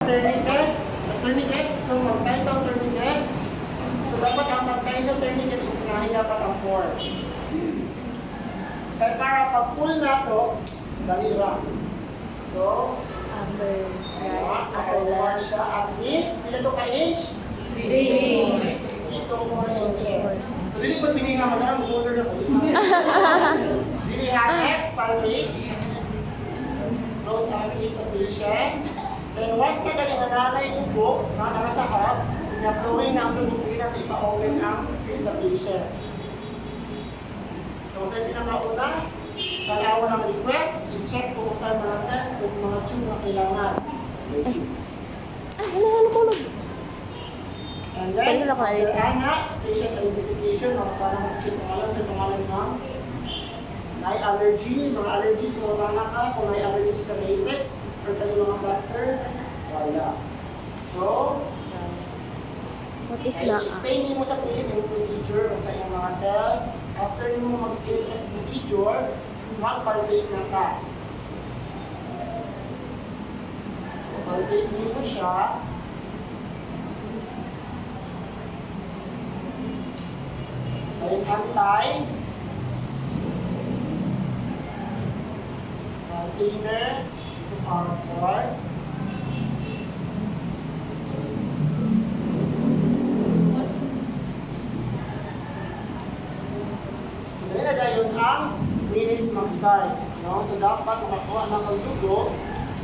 Tourniquet. Tourniquet. So, mag-tie ito tourniquet. So, dapat ang mag-tie sa tourniquet is inahin dapat ang 4. Kaya para pag-pull na ito, dali lang. So, Upper right, upper upper left. siya at least, pila ito ka-inch? 3. Ito 4 inches. So, dili ko binigay nga madami, mag-order na ko. Dili ha-ex, palmate. Close ang isabation. Then once na galing nanay ubo, na nakasakap, na-flowing na ang tubig natin ipa-open ang isabation. So sa pinakauna, kailangan ng request, i-check kung saan mga test, kung mga tube na kailangan. Ano ko lang? And then, after ana, patient identification, para mag-check pangalan sa pangalan ng may allergy, mga allergies kung wala ka, kung may allergies sa latex, or kayo mga blasters, wala. So, What if ay na? explain mo sa patient yung procedure kung sa iyong mga test. After mo mag-explain sa procedure, mag-palpate na ka. So, palpate mo siya. Then, antay. Container. Ito power cord. Yun ang minutes mag-start. No? So, dapat makakuha ng pagdugo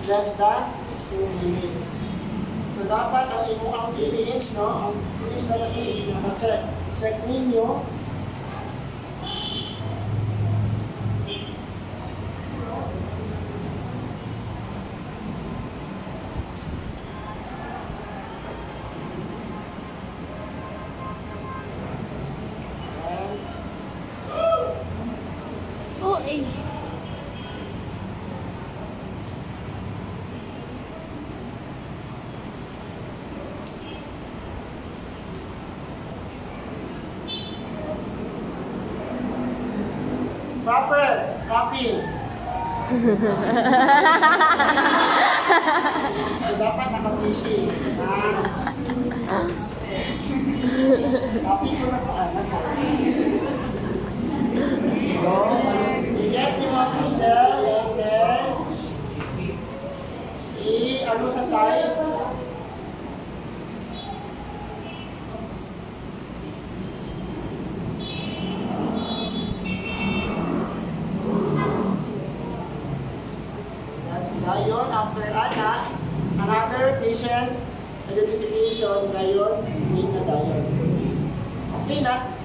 less than 2 minutes. So, dapat ang imuang syringe, no? Ang syringe na natin is naka-check. Check ninyo. Oh, eh. Proper copy. So, dapat naka-fishing. Copy ko na po. So, you get the needle and then i-ano sa side. Gayon, after ana, another patient identification, gayon, need na gayon. Okay na?